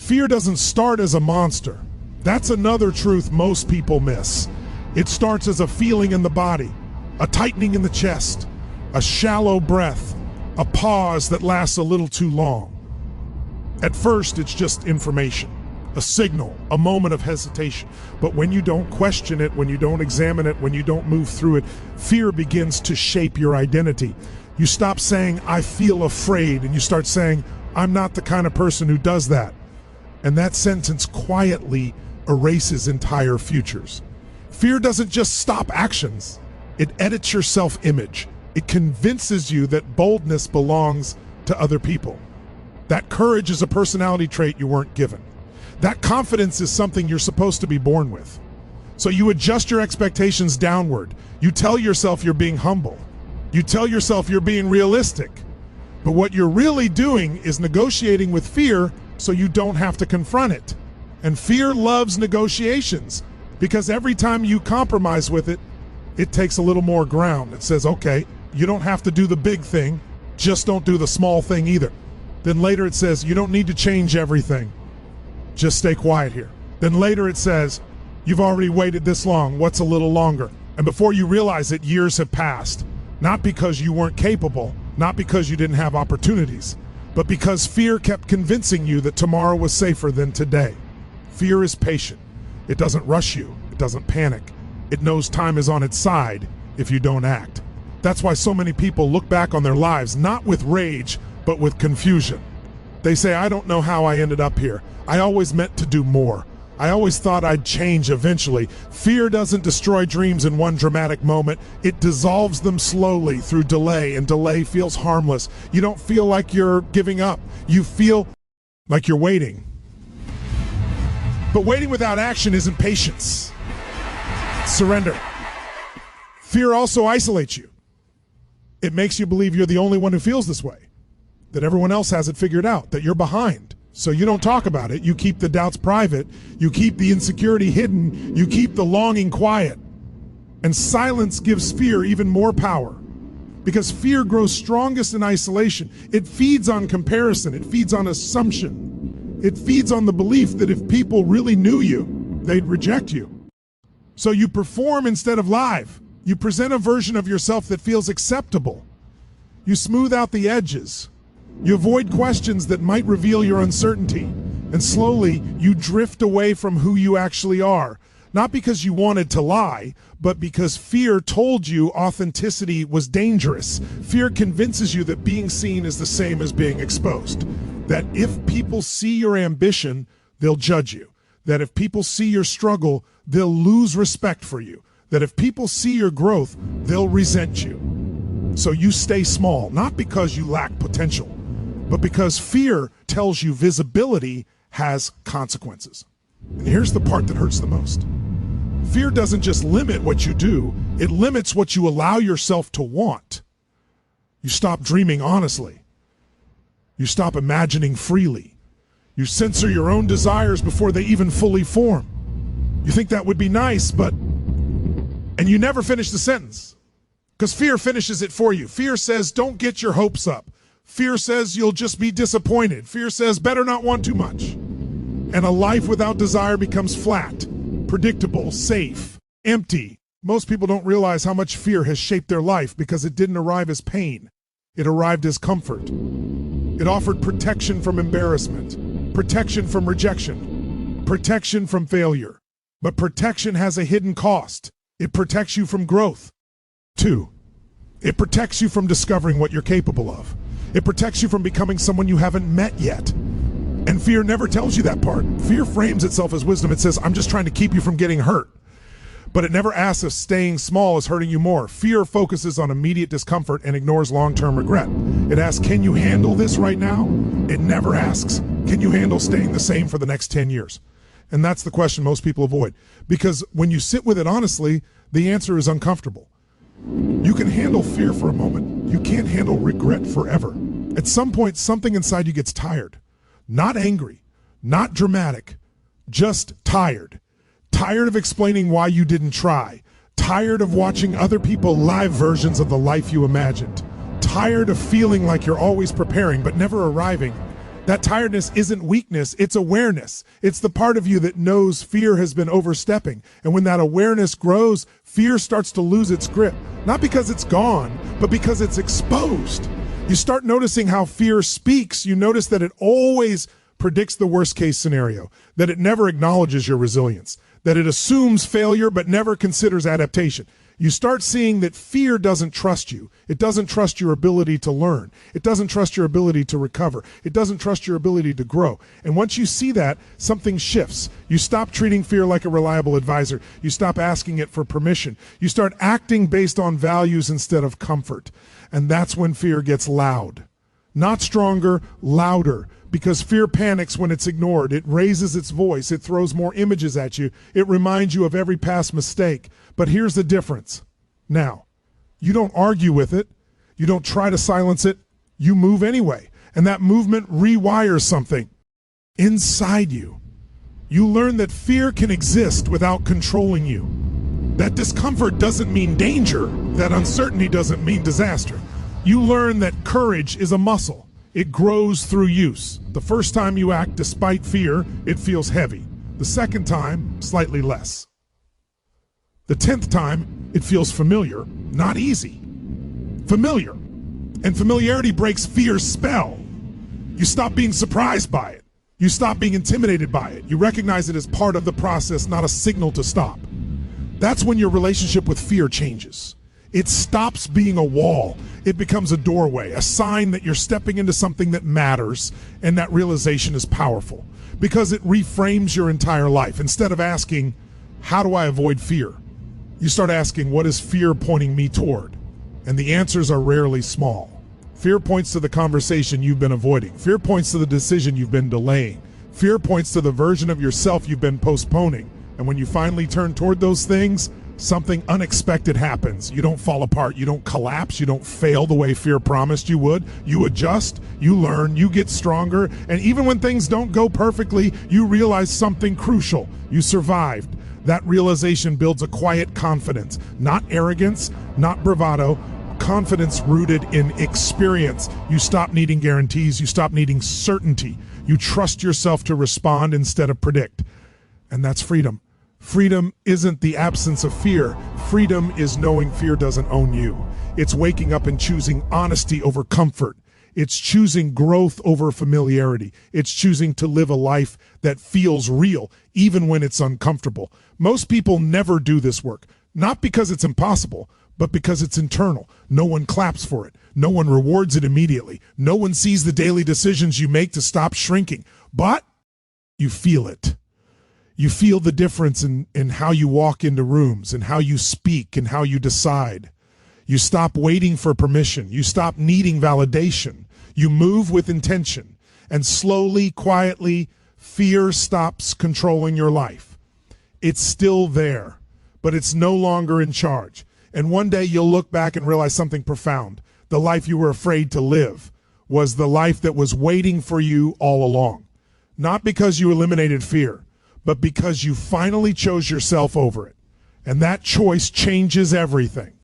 Fear doesn't start as a monster. That's another truth most people miss. It starts as a feeling in the body, a tightening in the chest, a shallow breath, a pause that lasts a little too long. At first, it's just information, a signal, a moment of hesitation. But when you don't question it, when you don't examine it, when you don't move through it, fear begins to shape your identity. You stop saying, I feel afraid, and you start saying, I'm not the kind of person who does that. And that sentence quietly erases entire futures. Fear doesn't just stop actions. It edits your self-image. It convinces you that boldness belongs to other people. That courage is a personality trait you weren't given. That confidence is something you're supposed to be born with. So you adjust your expectations downward. You tell yourself you're being humble. You tell yourself you're being realistic. But what you're really doing is negotiating with fear so you don't have to confront it. And fear loves negotiations because every time you compromise with it, it takes a little more ground. It says, okay, you don't have to do the big thing, just don't do the small thing either. Then later it says, you don't need to change everything, just stay quiet here. Then later it says, you've already waited this long, what's a little longer? And before you realize it, years have passed. Not because you weren't capable, not because you didn't have opportunities, but because fear kept convincing you that tomorrow was safer than today. Fear is patient. It doesn't rush you. It doesn't panic. It knows time is on its side if you don't act. That's why so many people look back on their lives not with rage, but with confusion. They say, I don't know how I ended up here. I always meant to do more. I always thought I'd change eventually. Fear doesn't destroy dreams in one dramatic moment. It dissolves them slowly through delay, and delay feels harmless. You don't feel like you're giving up. You feel like you're waiting. But waiting without action isn't patience. It's surrender. Fear also isolates you. It makes you believe you're the only one who feels this way, that everyone else has it figured out, that you're behind. So you don't talk about it. You keep the doubts private. You keep the insecurity hidden. You keep the longing quiet. And silence gives fear even more power, because fear grows strongest in isolation. It feeds on comparison. It feeds on assumption. It feeds on the belief that if people really knew you, they'd reject you. So you perform instead of live. You present a version of yourself that feels acceptable. You smooth out the edges. You avoid questions that might reveal your uncertainty, and slowly you drift away from who you actually are, not because you wanted to lie, but because fear told you authenticity was dangerous. Fear convinces you that being seen is the same as being exposed, that if people see your ambition, they'll judge you, that if people see your struggle, they'll lose respect for you, that if people see your growth, they'll resent you. So you stay small, not because you lack potential, but because fear tells you visibility has consequences. And here's the part that hurts the most. Fear doesn't just limit what you do, it limits what you allow yourself to want. You stop dreaming honestly. You stop imagining freely. You censor your own desires before they even fully form. You think that would be nice, but... And you never finish the sentence, because fear finishes it for you. Fear says, don't get your hopes up. Fear says you'll just be disappointed. Fear says better not want too much. And a life without desire becomes flat, predictable, safe, empty. Most people don't realize how much fear has shaped their life because it didn't arrive as pain. It arrived as comfort. It offered protection from embarrassment, protection from rejection, protection from failure. But protection has a hidden cost. It protects you from growth. 2, it protects you from discovering what you're capable of. It protects you from becoming someone you haven't met yet. And fear never tells you that part. Fear frames itself as wisdom. It says, I'm just trying to keep you from getting hurt. But it never asks if staying small is hurting you more. Fear focuses on immediate discomfort and ignores long-term regret. It asks, can you handle this right now? It never asks, can you handle staying the same for the next 10 years? And that's the question most people avoid. Because when you sit with it honestly, the answer is uncomfortable. You can handle fear for a moment. You can't handle regret forever. At some point, something inside you gets tired. Not angry, not dramatic, just tired. Tired of explaining why you didn't try. Tired of watching other people live versions of the life you imagined. Tired of feeling like you're always preparing but never arriving. That tiredness isn't weakness, it's awareness. It's the part of you that knows fear has been overstepping. And when that awareness grows, fear starts to lose its grip. Not because it's gone, but because it's exposed. You start noticing how fear speaks. You notice that it always predicts the worst case scenario, that it never acknowledges your resilience, that it assumes failure but never considers adaptation. You start seeing that fear doesn't trust you. It doesn't trust your ability to learn. It doesn't trust your ability to recover. It doesn't trust your ability to grow. And once you see that, something shifts. You stop treating fear like a reliable advisor. You stop asking it for permission. You start acting based on values instead of comfort. And that's when fear gets loud. Not stronger, louder. Because fear panics when it's ignored. It raises its voice. It throws more images at you. It reminds you of every past mistake. But here's the difference. Now, you don't argue with it. You don't try to silence it. You move anyway. And that movement rewires something inside you. You learn that fear can exist without controlling you. That discomfort doesn't mean danger. That uncertainty doesn't mean disaster. You learn that courage is a muscle. It grows through use. The first time you act despite fear, it feels heavy. The second time, slightly less. The 10th time, it feels familiar, not easy. Familiar. And familiarity breaks fear's spell. You stop being surprised by it. You stop being intimidated by it. You recognize it as part of the process, not a signal to stop. That's when your relationship with fear changes. It stops being a wall. It becomes a doorway, a sign that you're stepping into something that matters, and that realization is powerful because it reframes your entire life. Instead of asking, how do I avoid fear? You start asking, what is fear pointing me toward? And the answers are rarely small. Fear points to the conversation you've been avoiding. Fear points to the decision you've been delaying. Fear points to the version of yourself you've been postponing. And when you finally turn toward those things, something unexpected happens. You don't fall apart. You don't collapse. You don't fail the way fear promised you would. You adjust. You learn. You get stronger. And even when things don't go perfectly, you realize something crucial. You survived. That realization builds a quiet confidence, not arrogance, not bravado, confidence rooted in experience. You stop needing guarantees. You stop needing certainty. You trust yourself to respond instead of predict. And that's freedom. Freedom isn't the absence of fear. Freedom is knowing fear doesn't own you. It's waking up and choosing honesty over comfort. It's choosing growth over familiarity. It's choosing to live a life that feels real, even when it's uncomfortable. Most people never do this work, not because it's impossible, but because it's internal. No one claps for it. No one rewards it immediately. No one sees the daily decisions you make to stop shrinking, but you feel it. You feel the difference in how you walk into rooms and how you speak and how you decide. You stop waiting for permission. You stop needing validation. You move with intention. And slowly, quietly, fear stops controlling your life. It's still there, but it's no longer in charge. And one day you'll look back and realize something profound. The life you were afraid to live was the life that was waiting for you all along. Not because you eliminated fear, but because you finally chose yourself over it. And that choice changes everything.